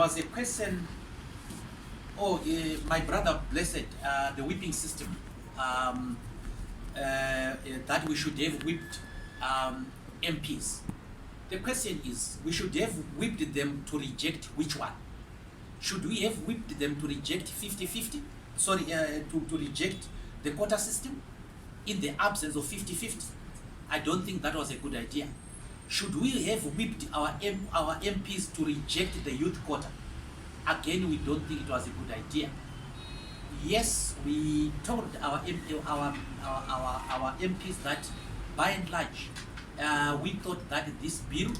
was a question. Oh, my brother, blessed, the whipping system. That we should have whipped MPs. The question is, we should have whipped them to reject which one? Should we have whipped them to reject 50-50? Sorry, to reject the quota system in the absence of 50-50? I don't think that was a good idea. Should we have whipped our MPs to reject the youth quota? Again, we don't think it was a good idea. Yes, we told our MPs that, by and large, we thought that this bill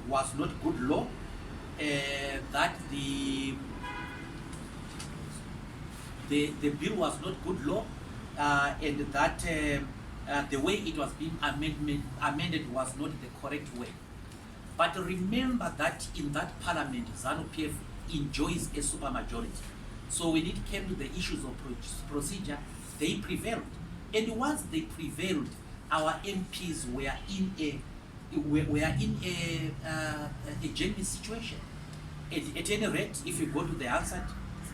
was not good law, that the bill was not good law, and that the way it was being amended was not the correct way. But remember that in that parliament, Zanu-PF enjoys a supermajority. So when it came to the issues of procedure, they prevailed. And once they prevailed, our MPs were in a genuine situation. At any rate, if you go to the answer,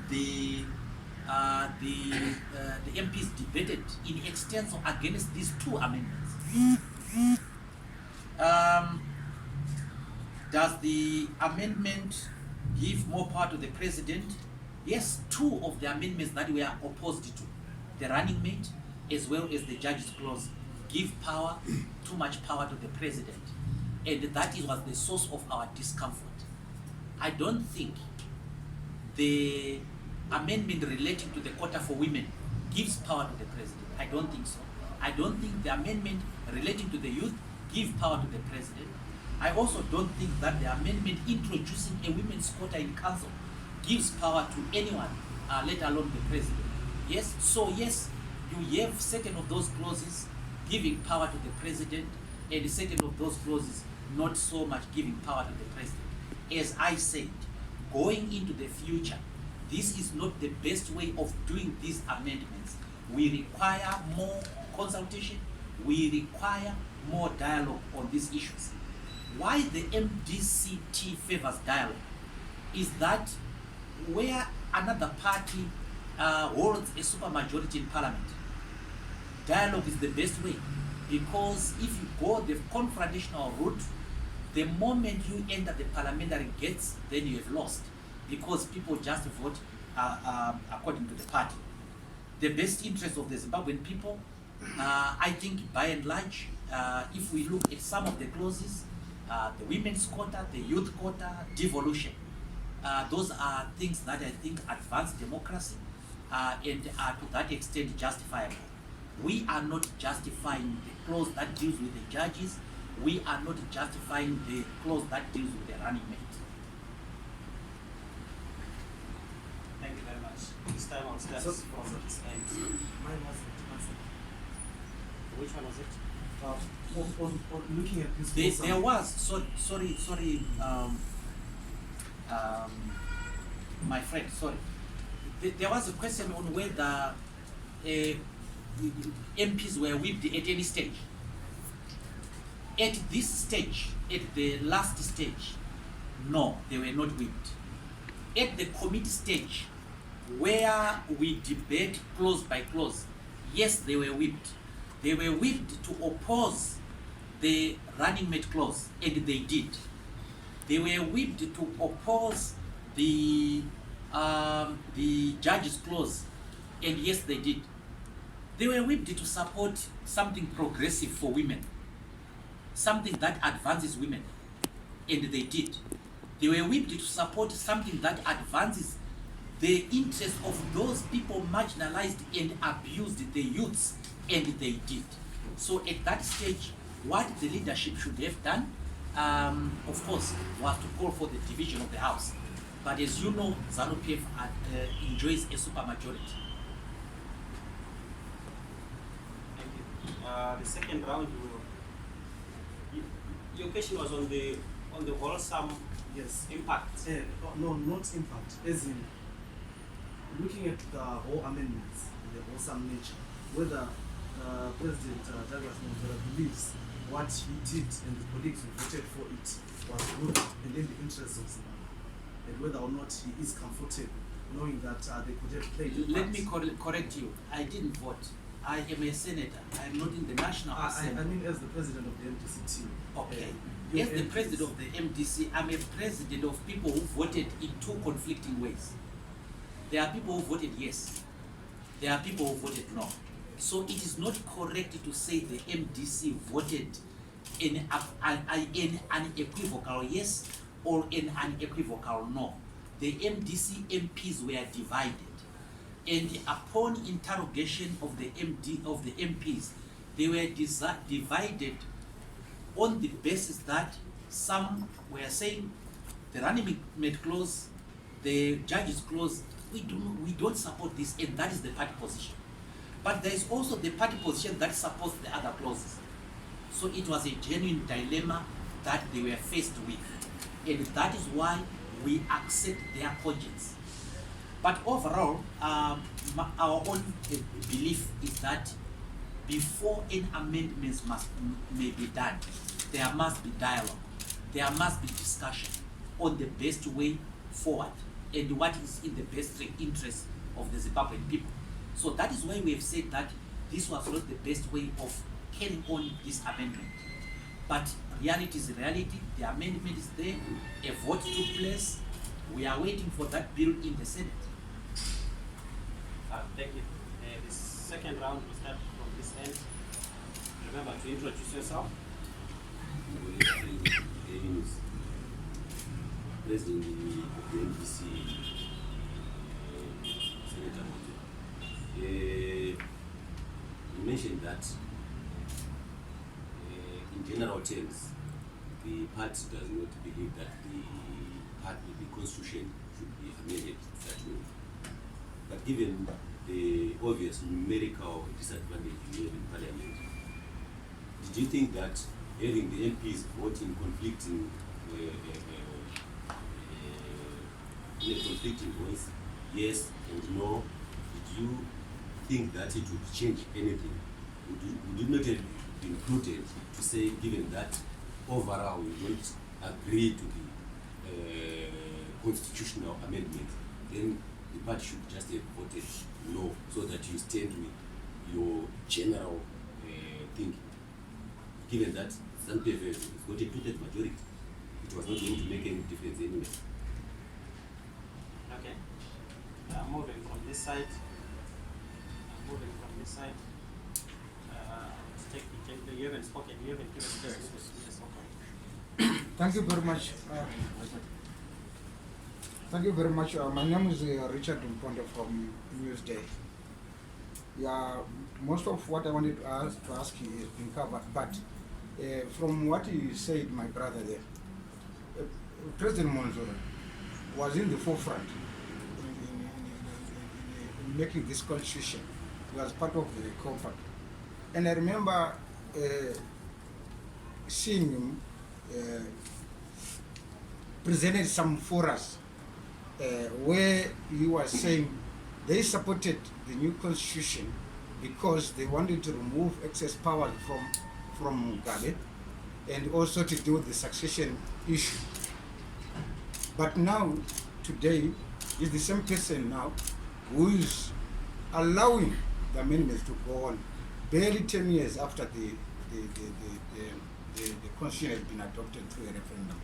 the MPs debated in extenso against these two amendments. Does the amendment give more power to the president? Yes, two of the amendments that we are opposed to, the running mate as well as the judge's clause, give power, too much power to the president. And that was the source of our discomfort. I don't think the amendment relating to the quota for women gives power to the president. I don't think so. I don't think the amendment relating to the youth gives power to the president. I also don't think that the amendment introducing a women's quota in council gives power to anyone, let alone the president. Yes, so yes, you have certain of those clauses giving power to the president, and certain of those clauses not so much giving power to the president. As I said, going into the future, this is not the best way of doing these amendments. We require more consultation, we require more dialogue on these issues. Why the MDC T favors dialogue is that where another party holds a supermajority in parliament, dialogue is the best way, because if you go the confrontational route, the moment you enter the parliamentary gates, then you have lost, because people just vote according to the party. The best interest of the Zimbabwean people, I think by and large, if we look at some of the clauses, the women's quota, the youth quota, devolution, those are things that I think advance democracy and are to that extent justifiable. We are not justifying the clause that deals with the judges. We are not justifying the clause that deals with the running mate. Thank you very much. This time on steps from this end. Mine wasn't answered. Which one was it? On looking at this, There was, sorry, my friend, sorry. There was a question on whether MPs were whipped at any stage. At this stage, at the last stage, no, they were not whipped. At the committee stage, where we debate clause by clause, yes, they were whipped. They were whipped to oppose the running mate clause, and they did. They were whipped to oppose the judge's clause, and yes, they did. They were whipped to support something progressive for women, something that advances women, and they did. They were whipped to support something that advances the interests of those people marginalized and abused, the youths, and they did. So at that stage, what the leadership should have done, of course, was to call for the division of the House. But as you know, Zanu-PF enjoys a supermajority. Thank you. The second round, your question was on the wholesome impact. No, not impact. As in looking at the whole amendments, the wholesome nature, whether President Douglas Mavela believes what he did and the colleagues who voted for it was good and in the interests of Zimbabwe. and whether or not he is comfortable knowing that they could have played a Let part. me correct you. I didn't vote. I am a senator. I am not in the National Assembly. I mean, as the president of the MDC team. Okay. your As the MPs. president of the MDC, I'm a president of people who voted in two conflicting ways. There are people who voted yes. There are people who voted no. So it is not correct to say the MDC voted in an unequivocal yes or an unequivocal no. The MDC MPs were divided, and upon interrogation of the MPs, they were divided on the basis that some were saying the running mate clause, the judge's clause, we don't support this, and that is the party position. But there is also the party position that supports the other clauses. So it was a genuine dilemma that they were faced with, and that is why we accept their conscience. But overall, our own belief is that before any amendments may be done, there must be dialogue, there must be discussion on the best way forward and what is in the best interest of the Zimbabwean people. So that is why we have said that this was not the best way of carrying on this amendment. But reality is reality, the amendment is there, a vote took place, we are waiting for that bill in the Senate. Thank you. The second round will start from this end. Remember to introduce yourself. President of the MDC, Senator Mojo. You mentioned that in general terms, the party does not believe that the constitution should be amended that way. But given the obvious numerical disadvantage we have in Parliament, did you think that having the MPs vote in conflicting in a conflicting voice, yes and no, did you think that it would change anything? Would you not have been prudent to say, given that overall we don't agree to the constitutional amendment, then the party should just have voted no, so that you stand with your general thinking? Given that Zanu-PF has got a 2/3 majority, it was not going to make any difference anyway. Okay. Moving from this side. Take the gentleman. You haven't spoken. You haven't given the yes, okay. Thank you very much. Thank you very much. My name is Richard Mponde from Newsday. Yeah, most of what I wanted to ask you has been covered, but from what you said, my brother there, President Monzora was in the forefront in making this constitution. He was part of the compact. And I remember seeing him presented some forums where he was saying they supported the new constitution because they wanted to remove excess powers from Mugabe and also to deal with the succession issue. But now, today, is the same person now who is allowing the amendments to go on barely 10 years after the constitution has been adopted through a referendum.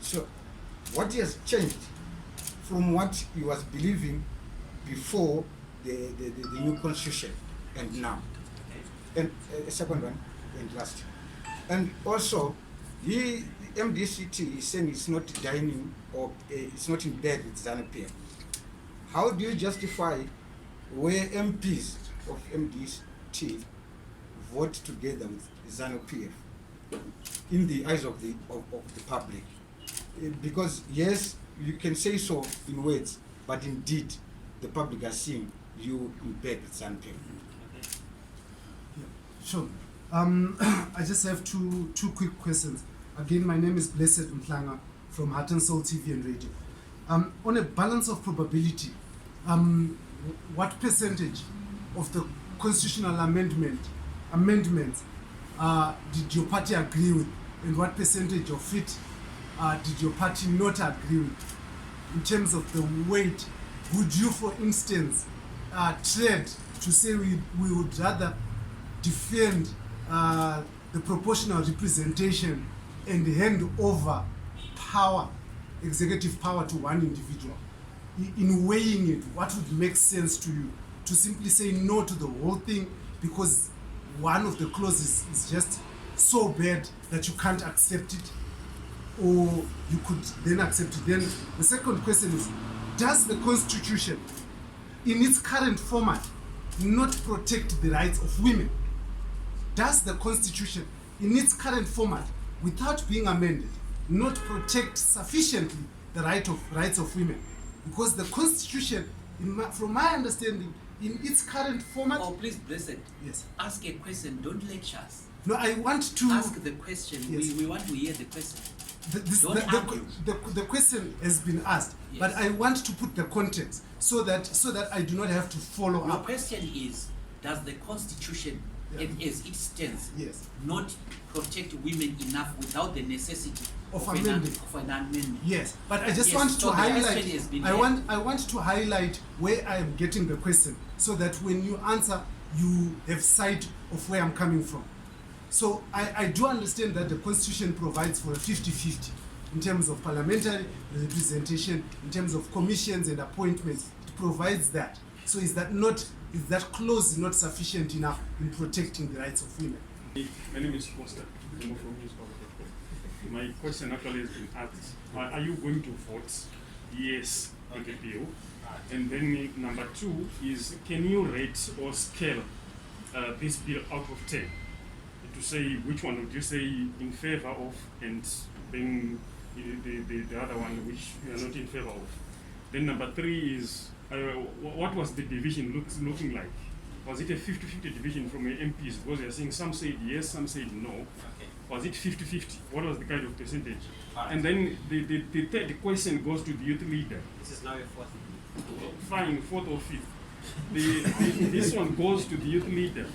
So, what has changed from what he was believing before the new constitution and now? And second one, and last. And also, the MDC is saying it's not dining or it's not in bed with Zanu-PF. How do you justify where MPs of MDC vote together with Zanu-PF in the eyes of the public? Because yes, you can say so in words, but indeed the public are seeing you in bed with Zanu-PF. Sure. I just have two quick questions. Again, my name is Blessed Mtlanga from Heart and Soul TV and Radio. On a balance of probability, what percentage of the constitutional amendments did your party agree with, and what percentage of it did your party not agree with? in terms of the weight, would you, for instance, tread to say we would rather defend the proportional representation and hand over power, executive power, to one individual? In weighing it, what would make sense to you? To simply say no to the whole thing because one of the clauses is just so bad that you can't accept it, or you could then accept it? Then the second question is, does the Constitution in its current format not protect the rights of women? Does the Constitution in its current format, without being amended, not protect sufficiently the rights of women? Because the Constitution, from my understanding, in its current format... Oh, please, Blessed. Yes. Ask a question, don't lecture us. No, I want to... Ask the question. Yes. We want to hear the question. The question has been asked, Yes. but I want to put the context so that I do not have to follow Your up. question is, does the Constitution, Yeah. as it stands, Yes. not protect women enough without the necessity Of an amending. of an amendment? Yes, but I just Yes, want so to the highlight. question has been I want to highlight where I am getting the question, so that when you answer, you have sight of where I'm coming from. So I do understand that the Constitution provides for a 50-50 in terms of parliamentary representation, in terms of commissions and appointments. It provides that. So is that clause not sufficient enough in protecting the rights of women? My name is Foster from newspaper.com. My question actually has been asked. Are you going to vote yes on the bill? And then number 2 is, can you rate or scale this bill out of 10? To say which one would you say in favor of, and then the other one which you are not in favor of. Then number 3 is, what was the division looking like? Was it a 50-50 division from the MPs? Because they are saying some said yes, some said no. Okay. Was it 50-50? What was the kind of percentage? Right. And then the third question goes to the youth leader. This is now your fourth. Fine, 4th or 5th. This one goes to the youth leader.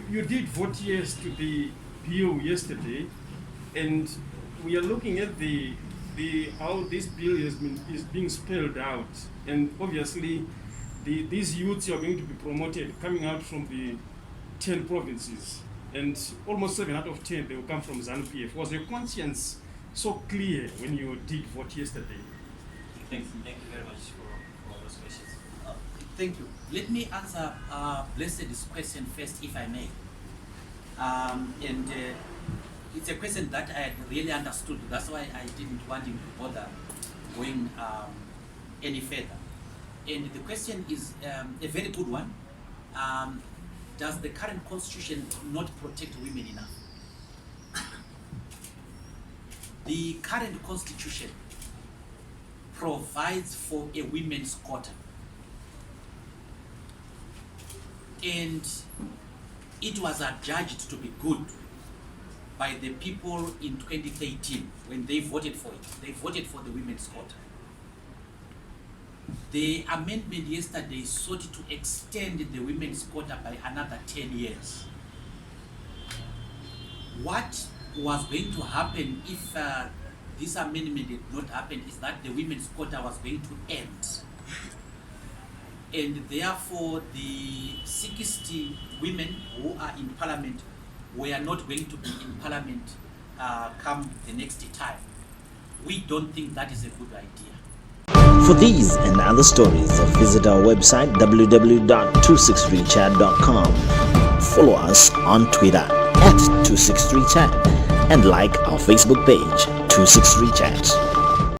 You did vote yes to the bill yesterday, and we are looking at the how this bill is being spelled out, and obviously these youths are going to be promoted coming out from the 10 provinces, and almost 7 out of 10 they will come from Zanu-PF. Was your conscience so clear when you did vote yesterday? Thank you very much for those questions. Thank you. Let me answer Blessed's question first, if I may. It's a question that I had really understood. That's why I didn't want him to bother going any further. And the question is a very good one. Does the current Constitution not protect women enough? The current Constitution provides for a women's quota. And it was adjudged to be good by the people in 2013 when they voted for it. They voted for the women's quota. The amendment yesterday sought to extend the women's quota by another 10 years. What was going to happen if this amendment did not happen is that the women's quota was going to end. And therefore the 60 women who are in parliament were not going to be in parliament come the next time. We don't think that is a good idea. For these and other stories, visit our website www.263chat.com. Follow us on Twitter @263chat and like our Facebook page 263chat.